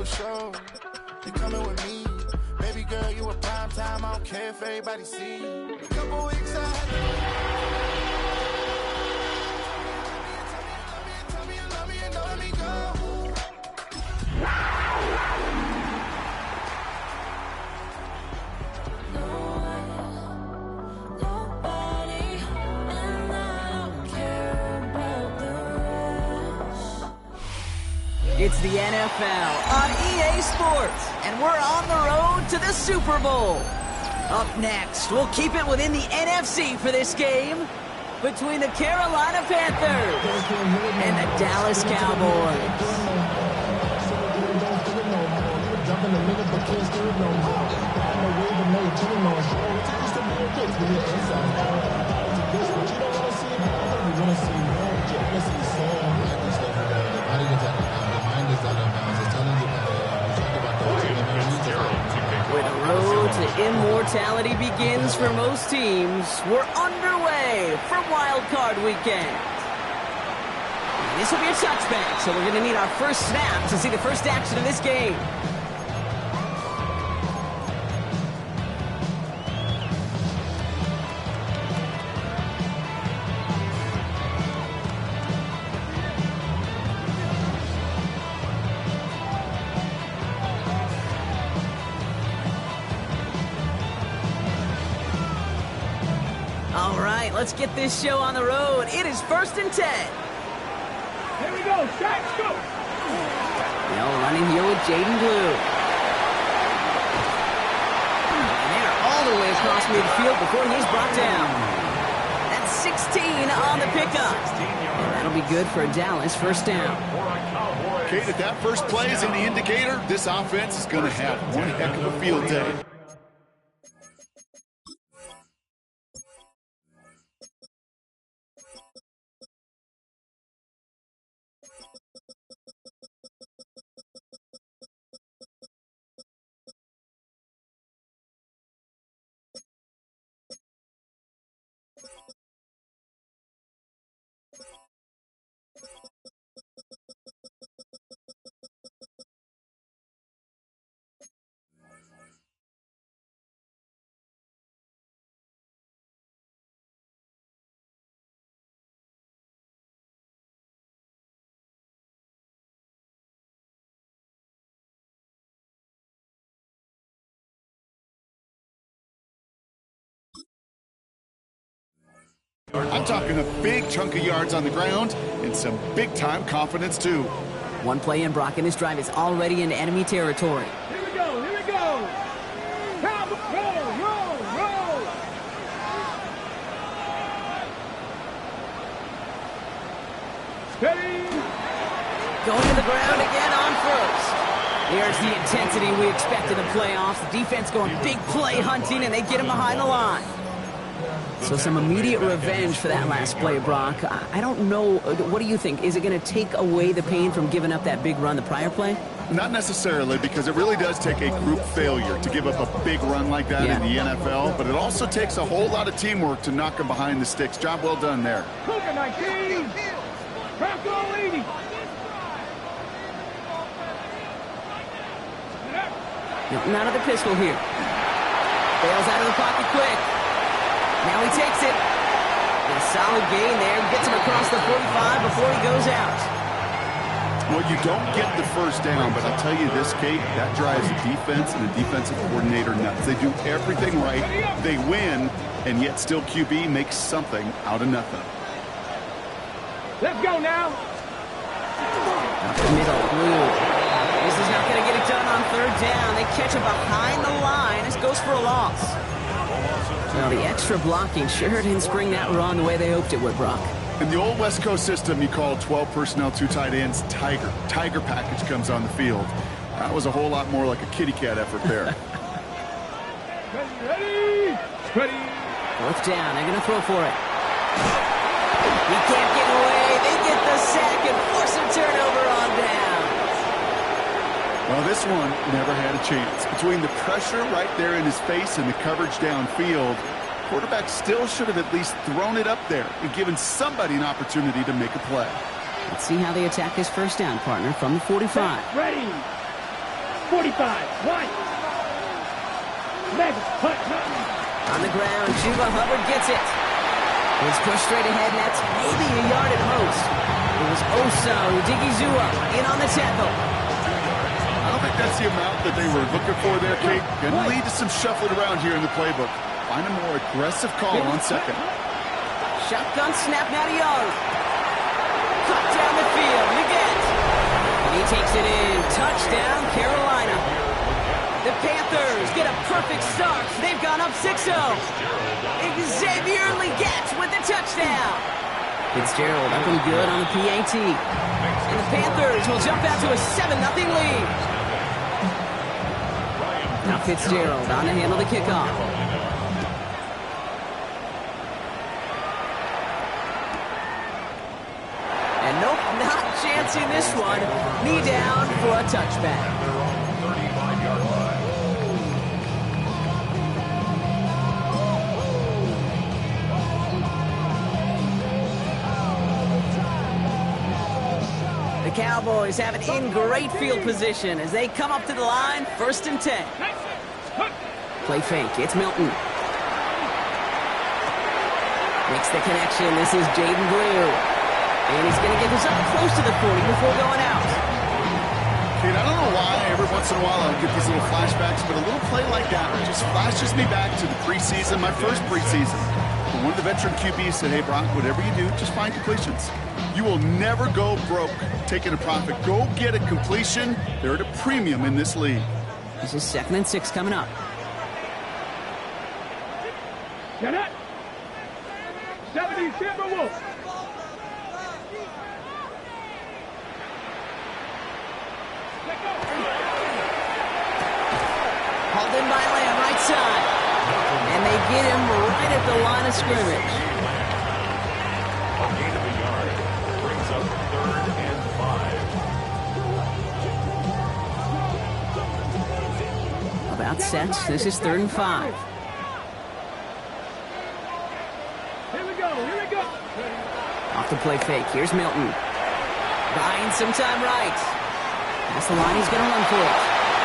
a show. You coming with me. Baby girl, you a prime time. I don't care if everybody see. A couple weeks I had to tell me you love me and don't let me go. It's the NFL on EA Sports, and we're on the road to the Super Bowl. Up next, we'll keep it within the NFC for this game between the Carolina Panthers and the Dallas Cowboys. Where the road to immortality begins for most teams, we're underway for Wild Card Weekend. This will be a touchback, so we're going to need our first snap to see the first action of this game. All right, let's get this show on the road. It is 1st and 10. Here we go, Shaq's go. Running here with Jaden Blue. And they're all the way across midfield before he's brought down. That's 16 on the pickup. And that'll be good for a Dallas first down. Kate, if that first play is any indicator, this offense is going to have one heck of a field day. I'm talking a big chunk of yards on the ground and some big-time confidence, too. One play in, Brock, and this drive is already into enemy territory. Here we go, here we go. Roll. Steady. Going to the ground again on first. There's the intensity we expect in the playoffs. The defense going big play hunting, and they get him behind the line. So some immediate revenge for that last play, Brock. I don't know. What do you think? Is it going to take away the pain from giving up that big run the prior play? Not necessarily, because it really does take a group failure to give up a big run like that in the NFL, but it also takes a whole lot of teamwork to knock them behind the sticks. Job well done there. Cougar 19. Franco 80. Not of the pistol here. Bails out of the pocket quick. Now he takes it. And a solid gain there. Gets him across the 45 before he goes out. Well, you don't get the first down, but I'll tell you this, Kate, that drives the defense and the defensive coordinator nuts. They do everything right. They win, and yet still QB makes something out of nothing. Let's go now. Up the middle, Blue. This is not going to get it done on 3rd down. They catch him behind the line. This goes for a loss. Well, the extra blocking sure didn't spring that run the way they hoped it would, Brock. In the old West Coast system, you call 12 personnel, 2 tight ends, Tiger. Tiger package comes on the field. That was a whole lot more like a kitty cat effort there. Ready. 4th down. They're going to throw for it. He can't get away. They get the sack and force a turnover on down. Well, this one never had a chance. Between the pressure right there in his face and the coverage downfield, quarterback still should have at least thrown it up there and given somebody an opportunity to make a play. Let's see how they attack this first down, partner, from the 45. Ready. 45. One. Mega. Punt. On the ground, Chuba Hubbard gets it. He's pushed straight ahead, and that's maybe a yard at most. It was Oso Digizua in on the tackle. I don't think that's the amount that they were looking for there, Kate. Going to lead to some shuffling around here in the playbook. Find a more aggressive call on second. Shotgun snap, now to Young. Cut down the field, again. And he takes it in. Touchdown, Carolina. The Panthers get a perfect start. They've gone up 6-0. Xavier Legette with the touchdown. Fitzgerald up and good on the PAT. And the Panthers will jump out to a 7-0 lead. Now Fitzgerald on to handle the kickoff. And nope, not chancing this one. Knee down for a touchback. The Cowboys have it in great field position as they come up to the line, 1st and 10. Play fake, it's Milton. Makes the connection, this is Jaden Blue. And he's going to get this up close to the 40 before going out. Kate, I don't know why every once in a while I'll get these little flashbacks, but a little play like that just flashes me back to the preseason, my first preseason. When one of the veteran QBs said, hey, Brock, whatever you do, just find completions. You will never go broke taking a profit. Go get a completion. They're at a premium in this league. This is 2nd and 6 coming up. Get it. 70 Timberwolves. Hauled in by Lamb, right side. And they get him right at the line of scrimmage. A gain of a yard brings up 3rd and 5. About set. This is 3rd and 5. Here we go. Off the play fake. Here's Milton. Buying some time right. That's the line. He's going to run for it.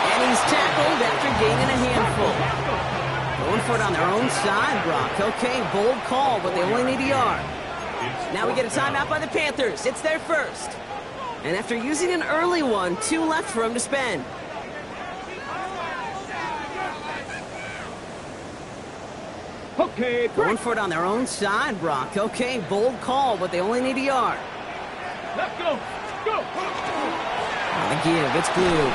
And he's tackled after gaining a handful. Going for it on their own side, Brock. Okay, bold call, but they only need a yard. Now we get a timeout by the Panthers. It's their first. And after using an early one, 2 left for them to spend. Okay, Going for it on their own side, Brock. Okay, bold call, but they only need a yard. let's go. Go. On the give, it's Blue.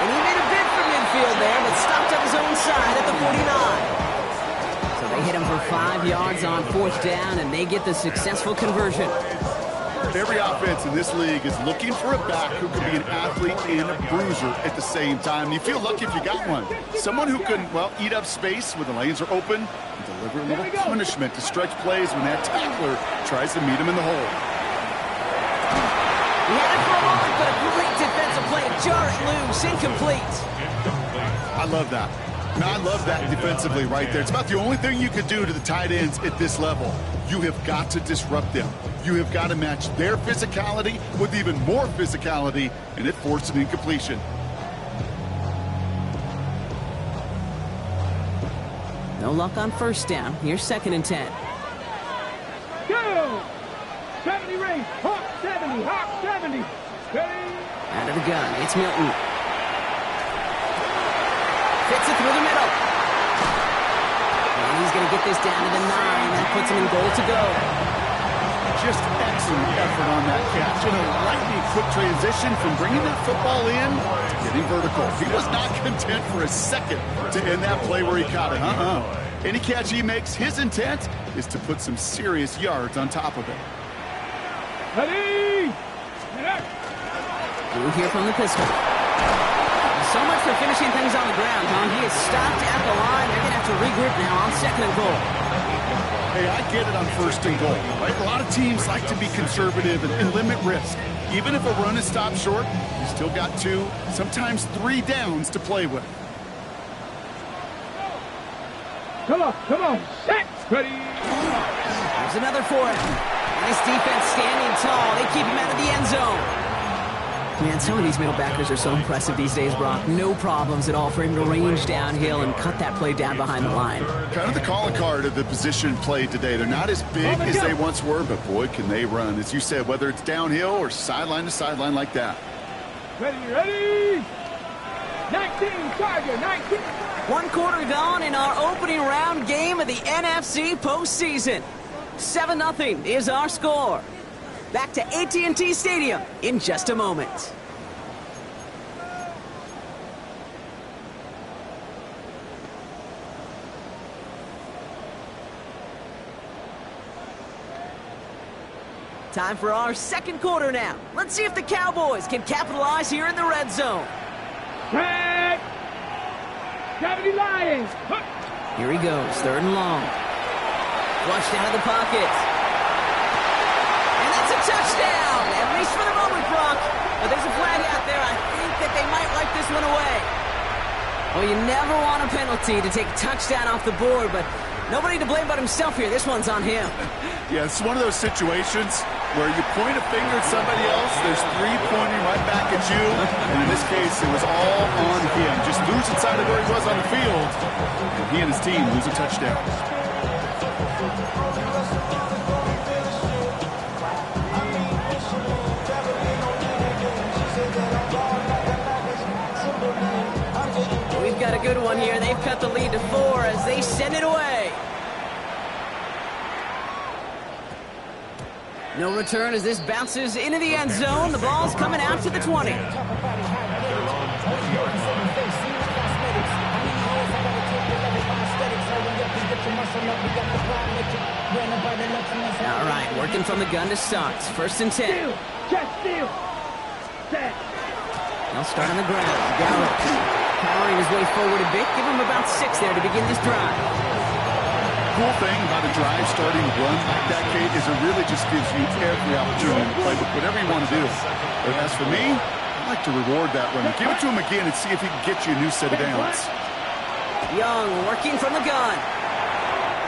And he made a bid for midfield there, but stopped on his own side at the 49. So they hit him for 5 yards on 4th down, and they get the successful conversion. Every offense in this league is looking for a back who can be an athlete and a bruiser at the same time. You feel lucky if you got one. Someone who can, well, eat up space when the lanes are open and deliver a little punishment to stretch plays when that tackler tries to meet him in the hole. He had it for a moment, but a great defensive play. Jarring loose, incomplete. I love that. Now, I love that defensively right there. It's about the only thing you could do to the tight ends at this level. You have got to disrupt them. You have got to match their physicality with even more physicality, and it forced an incompletion. No luck on 1st down. Here's 2nd and 10. Go. 70 range. Hawk 70. Hawk 70. Ready. Out of the gun, it's Milton. Fits it through the middle. And he's going to get this down to the 9. That puts him in goal to go. Just excellent effort on that catch. And a lightning quick transition from bringing that football in to getting vertical. He was not content for a second to end that play where he caught it. Any catch he makes, his intent is to put some serious yards on top of it. Ready. Blue here from the pistol. So much for finishing things on the ground, Tom. He is stopped at the line. They're going to have to regroup now on 2nd and goal. Hey, I get it on 1st and goal, right? A lot of teams like to be conservative and limit risk. Even if a run is stopped short, you still got 2, sometimes 3 downs to play with. Come on. Set. Ready. There's another for him. Nice defense standing tall. They keep him out of the end zone. Man, some of these middle backers are so impressive these days, Brock. No problems at all for him to range downhill and cut that play down behind the line. Kind of the calling card of the position played today. They're not as big as they once were, but boy, can they run. As you said, whether it's downhill or sideline to sideline like that. Ready? 19, Tiger, 19. 1 quarter gone in our opening round game of the NFC postseason. 7-0 is our score. Back to AT&T Stadium in just a moment. Time for our second quarter now. Let's see if the Cowboys can capitalize here in the red zone. Tag! 70 Lions. Here he goes, 3rd and long. Flushed out of the pocket. It's a touchdown! At least for the moment, Brock. But there's a flag out there. I think that they might wipe this one away. Well, you never want a penalty to take a touchdown off the board, but nobody to blame but himself here. This one's on him. Yeah, it's one of those situations where you point a finger at somebody else, there's 3 pointing right back at you, and in this case, it was all on him. Just losing sight of where he was on the field, and he and his team lose a touchdown. We've got a good one here. They've cut the lead to 4 as they send it away. No return as this bounces into the end zone. The ball's coming out to the 20. All right, working from the gun to start. 1st and 10. Steal. Check, steal. Set. They'll start on the ground. Gallup powering his way forward a bit. Give him about 6 there to begin this drive. Cool thing about a drive starting to run like that, Kate, is it really just gives you every opportunity to play with whatever you want to do. But as for me, I like to reward that run. Give it to him again and see if he can get you a new set of downs. Young working from the gun.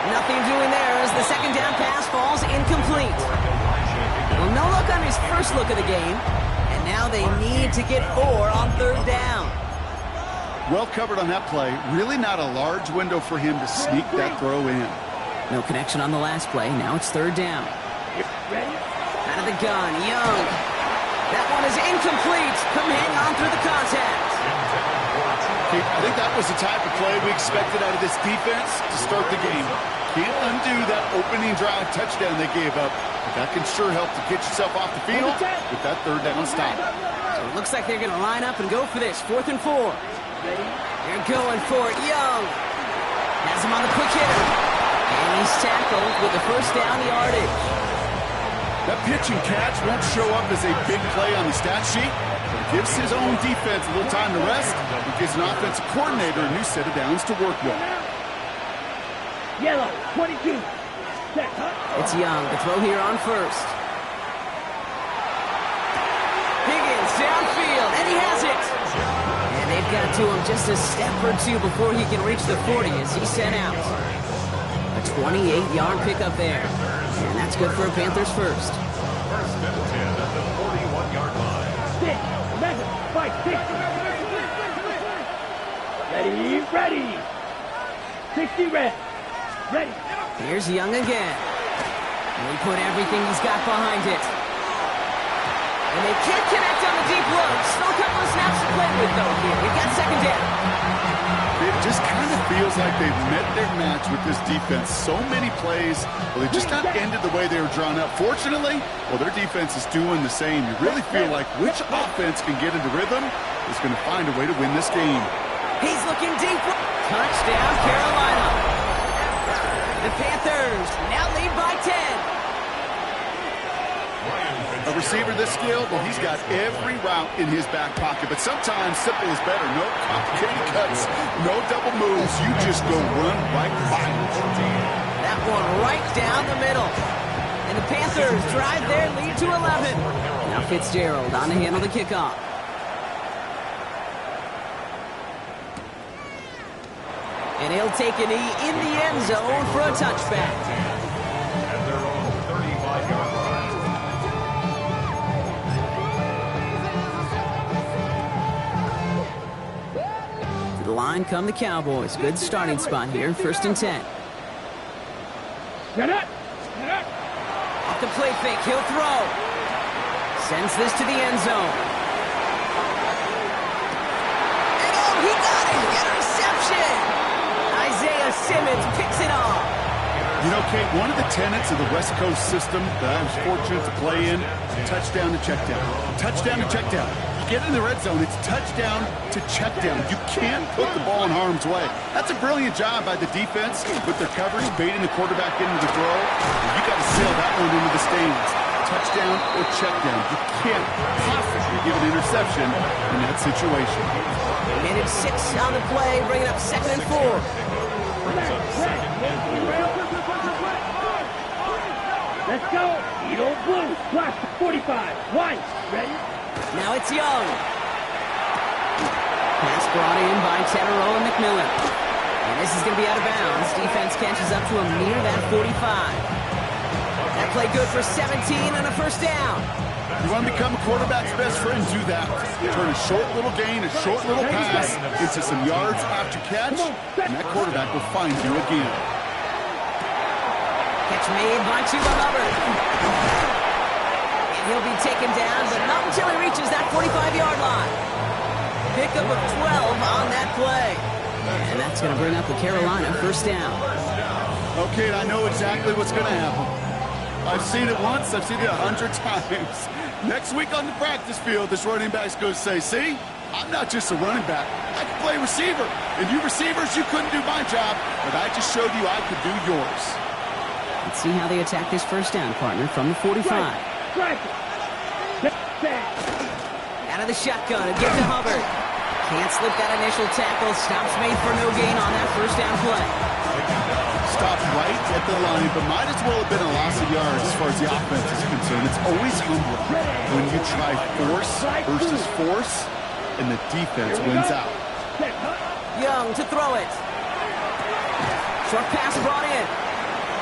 Nothing doing there as the 2nd down pass falls incomplete. Well, no look on his first look of the game. And now they need to get 4 on 3rd down. Well covered on that play. Really not a large window for him to sneak that throw in. No connection on the last play. Now it's 3rd down. Out of the gun, Young. That one is incomplete. Couldn't hang on through the contact. I think that was the type of play we expected out of this defense to start the game. Can't undo that opening drive touchdown they gave up. But that can sure help to get yourself off the field with that 3rd down stop. So it looks like they're going to line up and go for this. 4th and 4. They're going for it. Young has him on the quick hitter. And he's tackled with the 1st down yardage. That pitch and catch won't show up as a big play on the stat sheet. But it gives his own defense a little time to rest. It gives an offensive coordinator a new set of downs to work with. Yellow, 22. Set. It's Young to throw here on 1st. Higgins downfield, and he has it. And they've got to him just a step or 2 before he can reach the 40 as he's sent out. A 28-yard pickup there. And that's good for a Panthers 1st. 1st and 10 at the 41-yard line. 6, 11, 5, 6. Ready. 60 red. Ready. Here's Young again. And he put everything he's got behind it. And they can't connect on the deep look. Still a couple of snaps to play with, though, here. We've got 2nd down. It just kind of feels like they've met their match with this defense. So many plays, well, they just not ended the way they were drawn up. Fortunately, well, their defense is doing the same. You really feel like which offense can get into rhythm is going to find a way to win this game. He's looking deep. Touchdown, Carolina. The Panthers now lead by 10. A receiver this skilled, well, he's got every route in his back pocket, but sometimes simple is better. No complicated cuts, no double moves. You just go run right by it. That one right down the middle. And the Panthers drive their lead to 11. Now Fitzgerald on to handle the kickoff. And he'll take a knee in the end zone for a touchback. At their own 35-yard line. line come the Cowboys. Good starting spot here, 1st and 10. Get up. Off the play fake, he'll throw. Sends this to the end zone. And oh, he got it! Interception! Isaiah Simmons picks it off. You know, Kate, one of the tenets of the West Coast system that I was fortunate to play in, touchdown to check down. Touchdown to check down. You get in the red zone, it's touchdown to check down. You can't put the ball in harm's way. That's a brilliant job by the defense with their coverage, baiting the quarterback into the throw. You got to sail that one into the stands. Touchdown or check down. You can't possibly give an interception in that situation. Minute 6 on the play, bringing up 2nd and 4. Let's go. Eagle blue. Flash 45. White. Ready? Now it's Young. Pass brought in by Tetero and McMillan. And this is going to be out of bounds. Defense catches up to him near that 45. That play good for 17 and a 1st down. You want to become a quarterback's best friend, do that. Turn a short little gain, a short little pass into some yards after catch, and that quarterback will find you again. Catch made by Chuba Hubbard. And he'll be taken down, but not until he reaches that 45-yard line. Pickup of 12 on that play. And that's going to bring up the Carolina 1st down. Okay, I know exactly what's going to happen. I've seen it once, I've seen it 100 times. Next week on the practice field, this running back's going to say, see, I'm not just a running back. I can play receiver. And you receivers, you couldn't do my job, but I just showed you I could do yours. Let's see how they attack this 1st down, partner, from the 45. Out of the shotgun, and give to Hubbard. Can't slip that initial tackle. Stops made for no gain on that 1st down play. Stopped right at the line, but might as well have been a loss of yards as far as the offense is concerned. It's always humbling when you try force versus force, and the defense wins out. Young to throw it. Short pass brought in.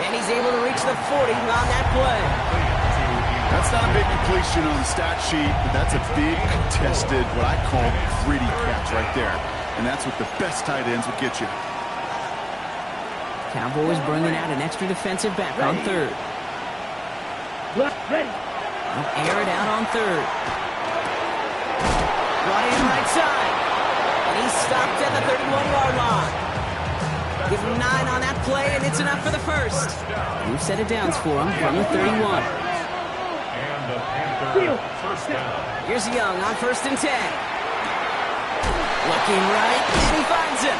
And he's able to reach the 40 on that play. That's not a big completion on the stat sheet, but that's a big contested, what I call gritty catch right there. And that's what the best tight ends would get you. Cowboys bringing out an extra defensive back on 3rd. Ready. They'll air it out on 3rd. Brought in right side. And he's stopped at the 31-yard line. Give him 9 on that play, and it's enough for the 1st. New set of downs for him from the 31. And the Panthers 1st down. Here's Young on 1st and 10. Looking right, and he finds him.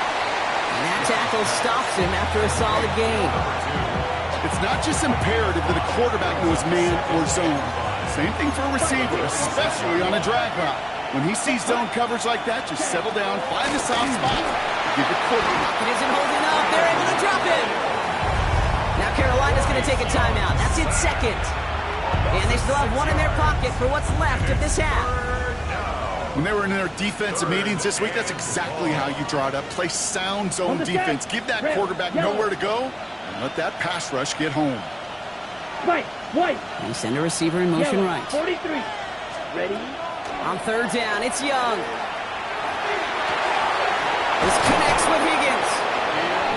And that tackle stops him after a solid gain. It's not just imperative that a quarterback knows man or zone. Same thing for a receiver, especially on a drag route. When he sees zone coverage like that, just settle down, find a soft spot, give the quarterback. It isn't holding up. They're able to drop him. Now Carolina's going to take a timeout. That's its 2nd. And they still have one in their pocket for what's left of this half. When they were in their defensive meetings this week, that's exactly how you draw it up. Play sound zone defense. Give that quarterback nowhere to go, and let that pass rush get home. White. They send a receiver in motion Yellow, right. 43. Ready. On 3rd down, it's Young. This connects with Higgins.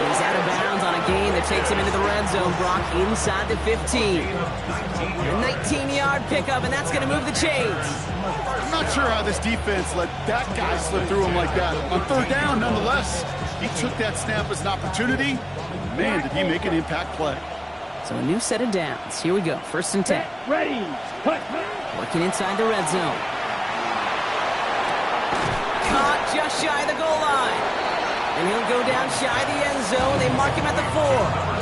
He's out of bounds on a gain that takes him into the red zone. Brock inside the 15. A 19-yard pickup, and that's going to move the chains. I'm not sure how this defense let that guy slip through him like that. On 3rd down, nonetheless, he took that snap as an opportunity. Man, did he make an impact play. So a new set of downs. Here we go, 1st and 10. Ready. Cut. Working inside the red zone. Caught just shy of the goal line. And he'll go down shy of the end zone. They mark him at the 4.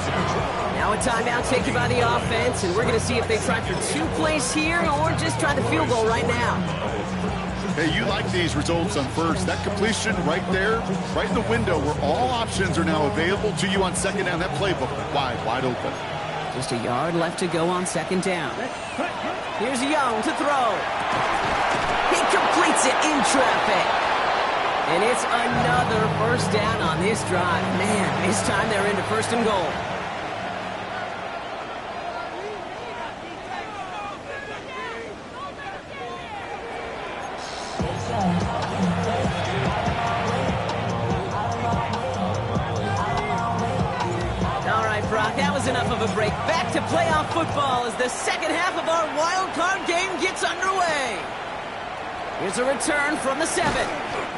Now a timeout taken by the offense, and we're going to see if they try for 2 plays here or just try the field goal right now. Hey, you like these results on 1st. That completion right there, right in the window where all options are now available to you on 2nd down. That playbook wide open. Just a yard left to go on 2nd down. Here's Young to throw. He completes it in traffic. And it's another 1st down on this drive. Man, this time they're into 1st and goal. a break. Back to playoff football as the second half of our wild card game gets underway. Here's a return from the 7.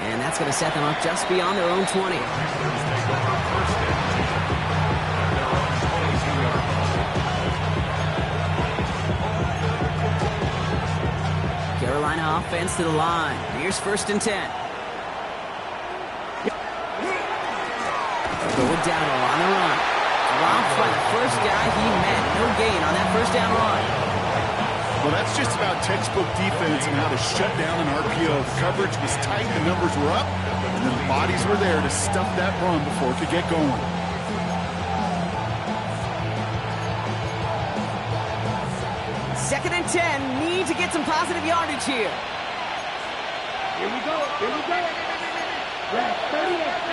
And that's going to set them up just beyond their own 20. Carolina offense to the line. Here's 1st and 10. Going down on the run. Dropped by the first guy he met. No gain on that 1st down run. Well, that's just about textbook defense and how to shut down an RPO. The coverage was tight, the numbers were up, and then the bodies were there to stuff that run before it could get going. Second and 10. Need to get some positive yardage here. Here we go. Here we go. Left 38.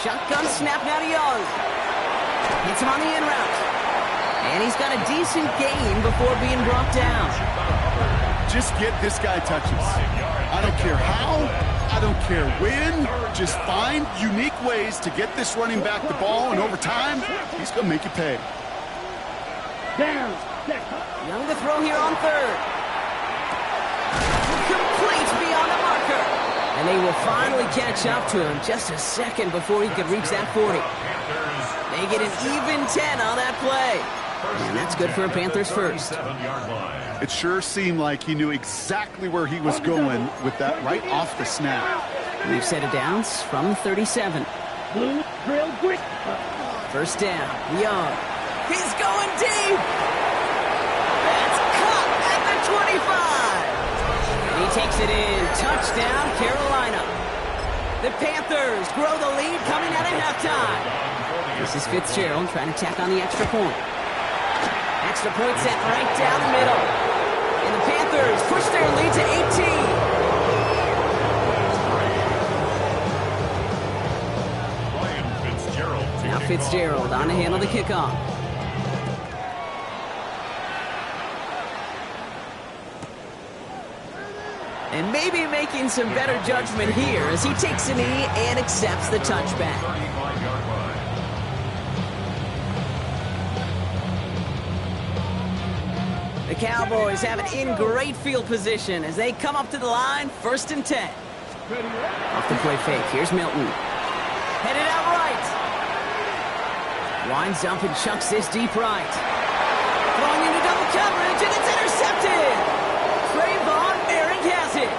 Shotgun snap now to Young. Hits him on the in route. And he's got a decent gain before being brought down. Just get this guy touches. I don't care how, I don't care when. Just find unique ways to get this running back the ball, and over time, he's going to make you pay. Down. Young to throw here on 3rd. Complete beyond the marker. And they will finally catch up to him just a second before he could reach that 40. They get an even 10 on that play. And that's good for a Panthers first. It sure seemed like he knew exactly where he was going with that right off the snap. We've set it downs from the 37. Blue drill quick. 1st down. Young. He's going deep. That's caught at the 25. And he takes it in. Touchdown, Carolina. The Panthers grow the lead coming out of halftime. This is Fitzgerald trying to tack on the extra point. Extra point set right down the middle. And the Panthers push their lead to 18. Now Fitzgerald on to handle the kickoff. And maybe making some better judgment here as he takes a knee and accepts the touchback. The Cowboys have it in great field position as they come up to the line, 1st and 10. Off the play fake, here's Milton. Headed out right. Winds up and chucks this deep right. Throwing into double coverage, and it's intercepted. Trayvon Merrick has it.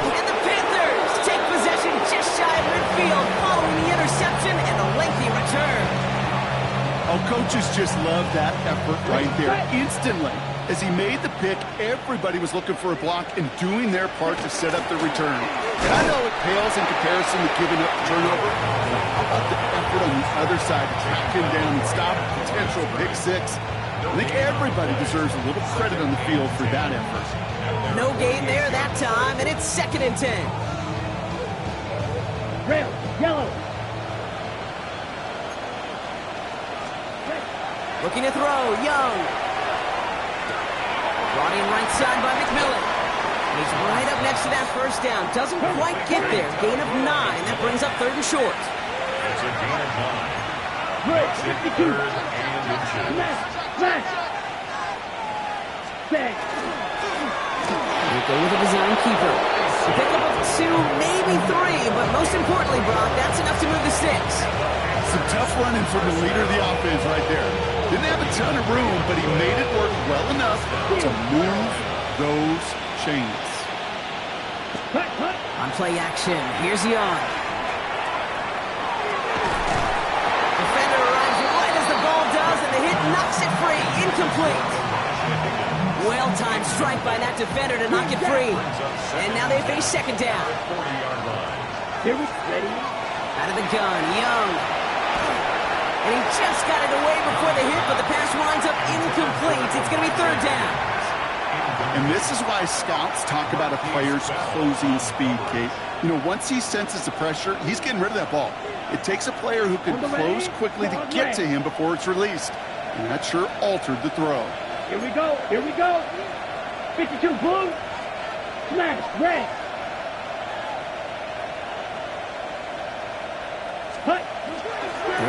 And the Panthers take possession just shy of midfield following the interception and the lengthy return. Oh, coaches just love that effort right there. Instantly, as he made the pick, everybody was looking for a block and doing their part to set up the return. And I know it pales in comparison to giving up the turnover. But how about the effort on the other side to track him down and stop a potential pick 6? I think everybody deserves a little credit on the field for that effort. No gain there that time, and it's 2nd and 10. Red, yellow. Looking to throw, Young. Brought in right side by McMillan. And he's right up next to that 1st down. Doesn't quite get there. Gain of 9. That brings up 3rd and short. It's a gain of 9. Red, It's 52. 3rd and inches. Smash. Bang. They go with a design keeper. A pickup of 2, maybe 3, but most importantly, Brock, that's enough to move the sticks. Some tough running from the leader of the offense right there. Didn't have a ton of room, but he made it work well enough to move those chains. On play action, here's Young. Defender arrives right as the ball does, and the hit knocks it free. Incomplete. Well-timed strike by that defender to knock it free. And now they face 2nd down. Here we ready. Out of the gun, Young. And he just got it away before the hit, but the pass winds up incomplete. It's going to be 3rd down. And this is why scouts talk about a player's closing speed, Kate. You know, once he senses the pressure, he's getting rid of that ball. It takes a player who can close quickly to get to him before it's released. And that sure altered the throw. Here we go. Here we go. 52 blue. Smash. Red.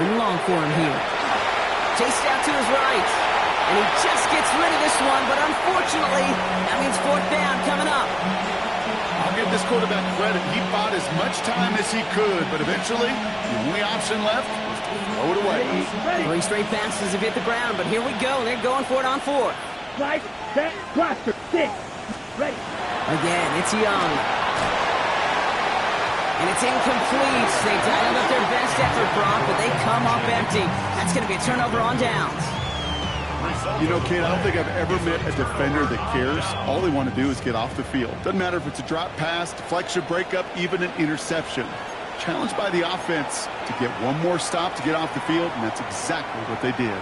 Third and long for him here. Chased out to his right. And he just gets rid of this one, but unfortunately, that means fourth down coming up. I'll give this quarterback credit. He bought as much time as he could, but eventually, the only option left was to throw it away. 3 straight passes have hit the ground, but here we go. They're going for it on 4th. Slice, set, cluster, 6. Ready. Again, it's Young. And it's incomplete. They dialed up their best effort, Brock, but they come up empty. That's going to be a turnover on downs. You know, Kate, I don't think I've ever met a defender that cares. All they want to do is get off the field. Doesn't matter if it's a drop pass, deflection, breakup, even an interception. Challenged by the offense to get one more stop to get off the field, and that's exactly what they did.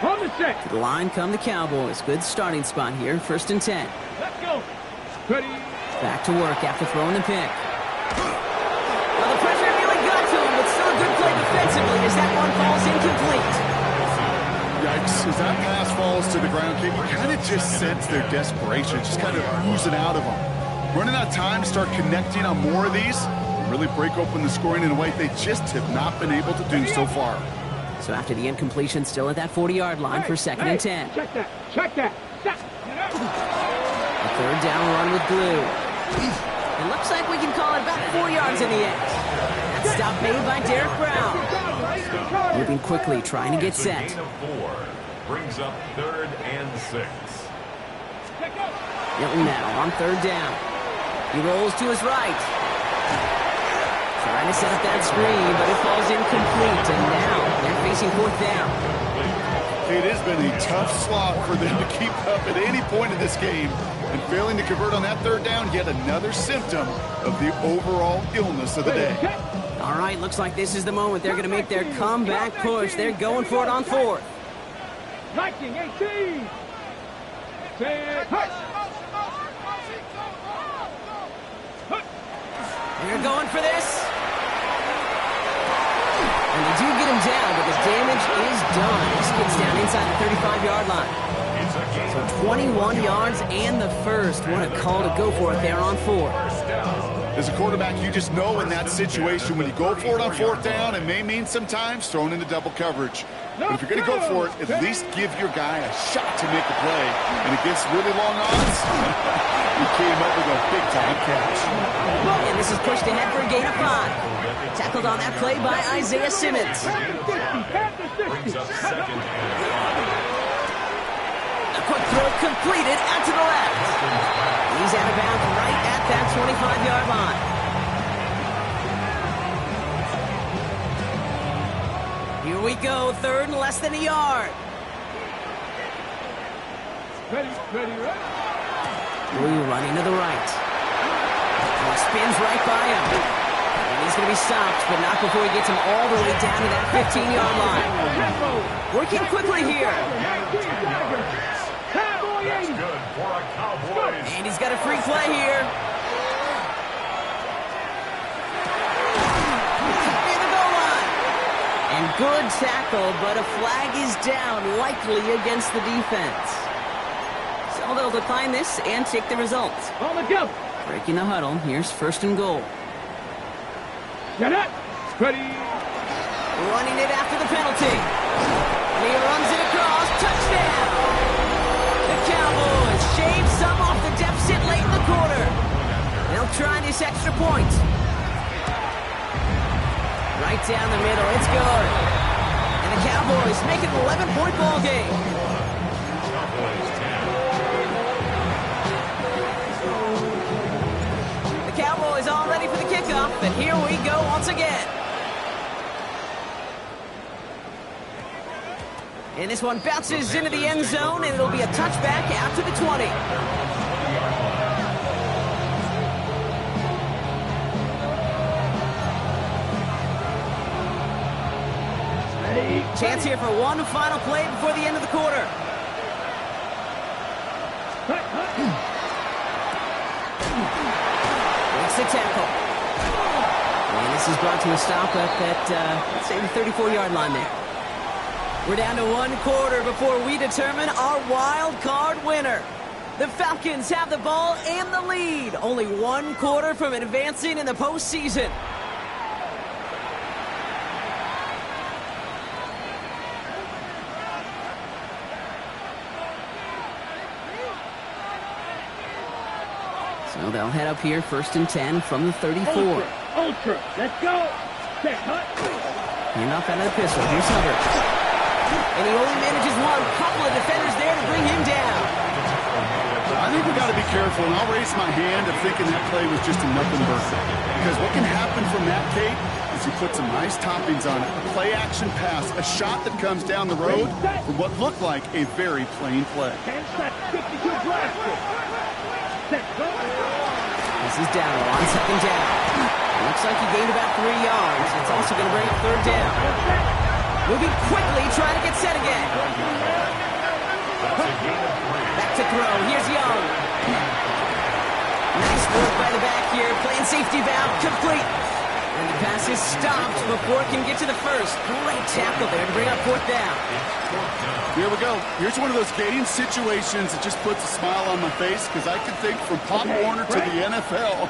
On the set. To the line come the Cowboys. Good starting spot here. 1st and 10. Let's go. Ready. Back to work after throwing the pick. Well, the pressure really got to him, but still a good play defensively as that one falls incomplete. Yikes. As that pass falls to the ground, Kate, you kind of just sense their desperation, just kind of oozing out of them. Running out of time to start connecting on more of these and really break open the scoring in a way they just have not been able to do so far. So after the incompletion, still at that 40-yard line for 2nd and 10. Check that. Check that. Stop. A 3rd down run with Blue. It looks like we can call it about 4 yards in the end. That stop made by Derek Brown. Moving quickly, trying to get set. Gain of 4 brings up 3rd and 6. Hilton now on 3rd down. He rolls to his right. Trying to set up that screen, but it falls incomplete, and now they're facing 4th down. It has been a tough slog for them to keep up at any point in this game, and failing to convert on that 3rd down, yet another symptom of the overall illness of the day. All right, looks like this is the moment they're going to make their comeback push. They're going for it on 4th. 19-18. They're going for this. And they do get him down, but the damage is done. He skids down inside the 35-yard line. So 21 yards and the first. What a call to go for it there on 4. As a quarterback, you just know in that situation when you go for it on 4th down, it may mean sometimes thrown into double coverage. But if you're going to go for it, at least give your guy a shot to make a play. And against really long odds, he came up with a big-time catch. And this is pushed ahead for a gain of 5. Tackled on that play by Isaiah Simmons. Brings up 2nd and 5. A quick throw completed out to the left. He's out of bounds right at that 25-yard line. Here we go, 3rd and less than a yard. Ready. Blue running to the right. He spins right by him. And he's going to be stopped, but not before he gets him all the way down to that 15-yard line. Working quickly here. That's good for a Cowboys. And he's got a free play here. Near the goal line. And good tackle, but a flag is down, likely against the defense. So they'll decline this and take the results. On the go. Breaking the huddle, here's 1st and goal. Get it. Ready. Running it after the penalty. And he runs it across. Touchdown! The Cowboys shave some off the deficit late in the quarter. They'll try this extra point. Right down the middle. It's good. And the Cowboys make it an 11-point ball game. The Cowboys all ready for the kickoff, but here we go once again. And this one bounces into the end zone, and it'll be a touchback out to the 20. Chance here for one final play before the end of the quarter. Makes the tackle. And this is brought to a stop up at, let's say, the 34-yard line there. We're down to 1 quarter before we determine our wild card winner. The Falcons have the ball and the lead. Only one quarter from advancing in the postseason. So they'll head up here, 1st and 10 from the 34. Ultra, let's go. Set, hut. Handoff out of the pistol. Here's Hubbard. And he only manages one. Couple of defenders there to bring him down. I think we got to be careful, and I'll raise my hand of thinking that play was just a nothing burger. Because what can happen from that, Kate, is you put some nice toppings on it. A play-action pass, a shot that comes down the road from what looked like a very plain play. 10 sets, 52 blaster. Set, go. This is down on 2nd down. Looks like he gained about 3 yards. It's also going to bring up 3rd down. Moving quickly, trying to get set again. Back to throw. Here's Young. Nice work by the back here. Playing safety valve. Complete. And the pass is stopped before it can get to the first. Great tackle there to bring up 4th down. Here we go. Here's one of those game situations that just puts a smile on my face because I can think from Pop Warner to the NFL,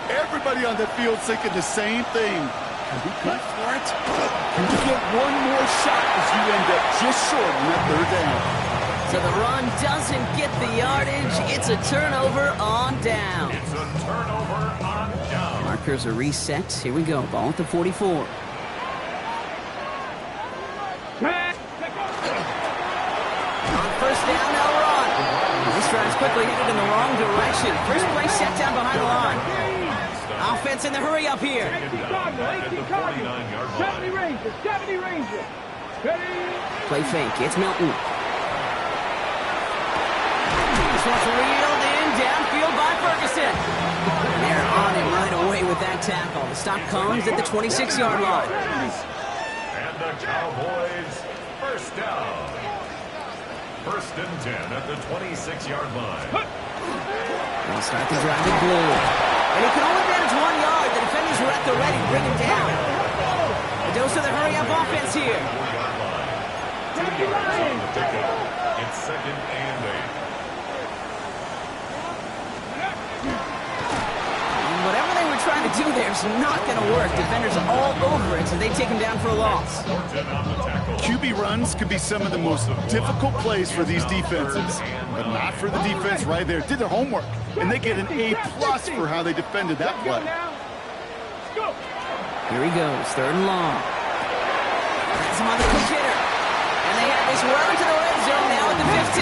everybody on the field's thinking the same thing. Can we go for it? Can we get one more shot as you end up just short on that 3rd down? So the run doesn't get the yardage. It's a turnover on down. It's a turnover on down. Markers are reset. Here we go. Ball at the 44. First down, now run. This drive's quickly headed in the wrong direction. First play set down behind the line. Offense in the hurry up here. 70 Rangers, 70 Rangers. Ready? Play fake. It's Milton. This one's reeled in downfield by Ferguson. And they're on it right away with that tackle. The stop comes at the 26-yard line. And the Cowboys, 1st down. 1st and 10 at the 26-yard line. They'll start the drive with Blue. And he can only manage 1 yard. The defenders were at the ready to bring him down. A dose of the hurry-up offense here. It's 2nd and 8. And whatever they were trying to do there is not going to work. Defenders are all over it, so they take him down for a loss. QB runs can be some of the most difficult plays for these defenses, but not for the defense right there. Did their homework, and they get an A+ for how they defended that play. Here he goes, 3rd and long. That's him on the quick hitter. And they have this run to the red zone now at the 15.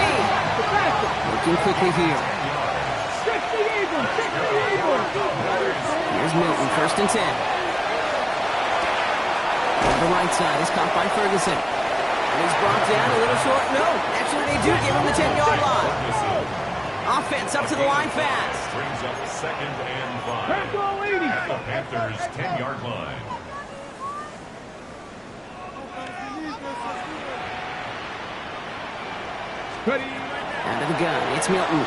Working quickly here. 60 Eagles, 60 Eagles. Here's Milton, 1st and 10. On the right side is caught by Ferguson. And he's brought down a little short. No, actually they do give him the 10-yard line. Offense up to the line fast. Brings up 2nd and 5 at the Panthers' 10-yard line. Out of the gun, it's Milton.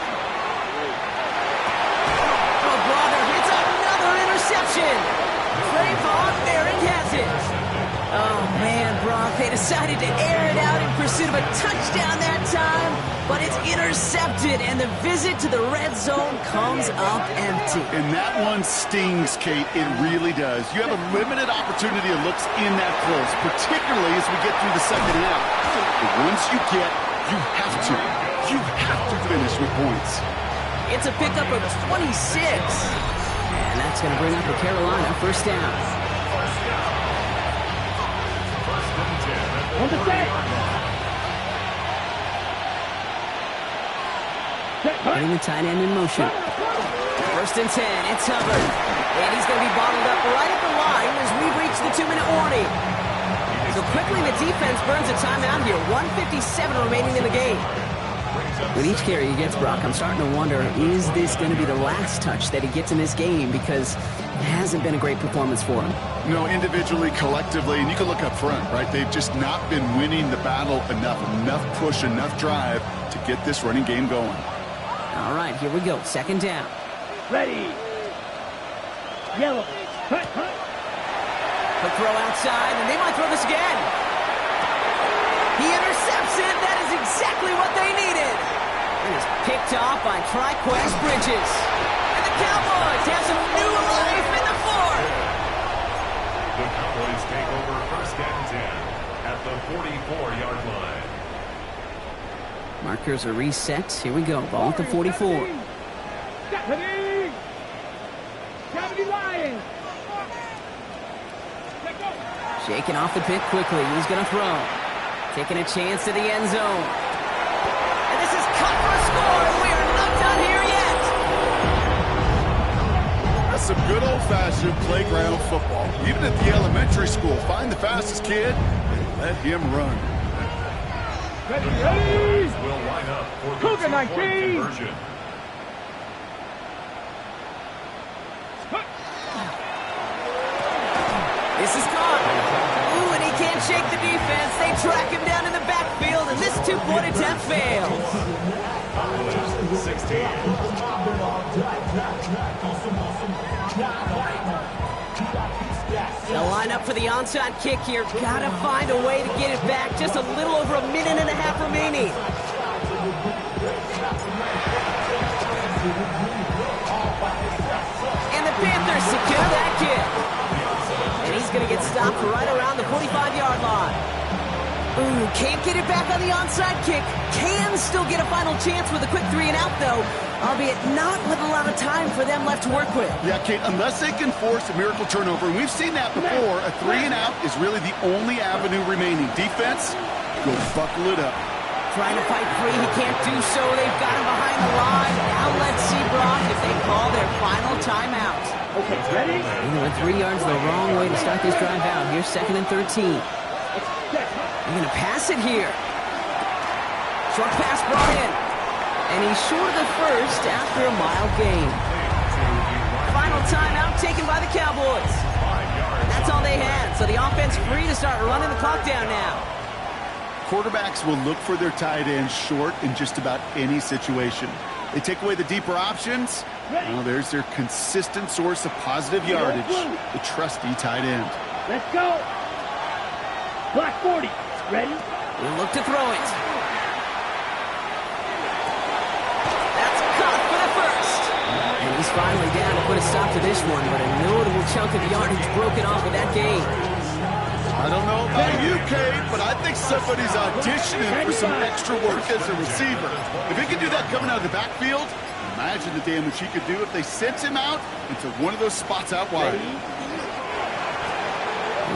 Oh, brother, it's another interception. Trayvon Merrick has it. Oh, man, Brock, they decided to air it out in pursuit of a touchdown that time, but it's intercepted, and the visit to the red zone comes up empty. And that one stings, Kate. It really does. You have a limited opportunity of looks in that close, particularly as we get through the 2nd half. But once you you have to finish with points. It's a pickup of 26. And that's going to bring up a Carolina 1st down. On the set. Getting the tight end in motion. 1st and 10. It's Hubbard. And he's going to be bottled up right at the line as we reach the 2-minute warning. So quickly the defense burns a timeout here. 1:57 remaining in the game. With each carry he gets, Brock, I'm starting to wonder, is this going to be the last touch that he gets in this game? Because it hasn't been a great performance for him. No, individually, collectively, and you can look up front, right? They've just not been winning the battle enough push, enough drive to get this running game going. All right, here we go. 2nd down. Ready. Yellow. Hut, hut. Quick throw outside, and they might throw this again. He intercepts it. That is exactly what they needed. And it's picked off by try Quest Bridges. And the Cowboys have some new life in the fourth. The Cowboys take over 1st and 10 at the 44-yard line. Markers are reset. Here we go. Ball at the 44. Shaking off the pick quickly. He's going to throw. Taking a chance to the end zone. And this is cut for a score, and we are not done here yet. That's some good old-fashioned playground football. Even at the elementary school, find the fastest kid and let him run. Ready? Will line up for the Cougar 2-point 19. conversion. This is caught. Ooh, and he can't shake the defense. They track him down in the backfield, and this 2-point attempt fails. Cowboys 16. They'll line up for the onside kick here. Gotta find a way to get it back. Just a little over a minute and a half remaining. And the Panthers secure that kick. And he's going to get stopped right around the 45-yard line. Ooh, can't get it back on the onside kick. Can still get a final chance with a quick 3-and-out, though, albeit not with a lot of time for them left to work with. Yeah, Kate, unless they can force a miracle turnover, and we've seen that before, a 3-and-out is really the only avenue remaining. Defense, go buckle it up. Trying to fight free, he can't do so. They've got him behind the line. Now let's see, Brock, if they call their final timeout. Okay, ready? They went 3 yards the wrong way to start this drive out. Here's 2nd and 13. They're going to pass it here. Short pass brought in. And he's short of the first after a mild gain. Final timeout taken by the Cowboys. And that's all they had. So the offense free to start running the clock down now. Quarterbacks will look for their tight ends short in just about any situation. They take away the deeper options. Well, there's their consistent source of positive yardage, the trusty tight end. Let's go. Black 40. Ready? We'll look to throw it. That's caught for the first. And he's finally down to put a stop to this one, but a notable chunk of yardage broken off with that game. I don't know about you, Kate, but I think somebody's auditioning for some extra work as a receiver. If he can do that coming out of the backfield, imagine the damage he could do if they sent him out into one of those spots out wide.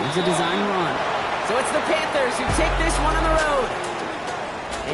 Here's a design run. So it's the Panthers who take this one on the road.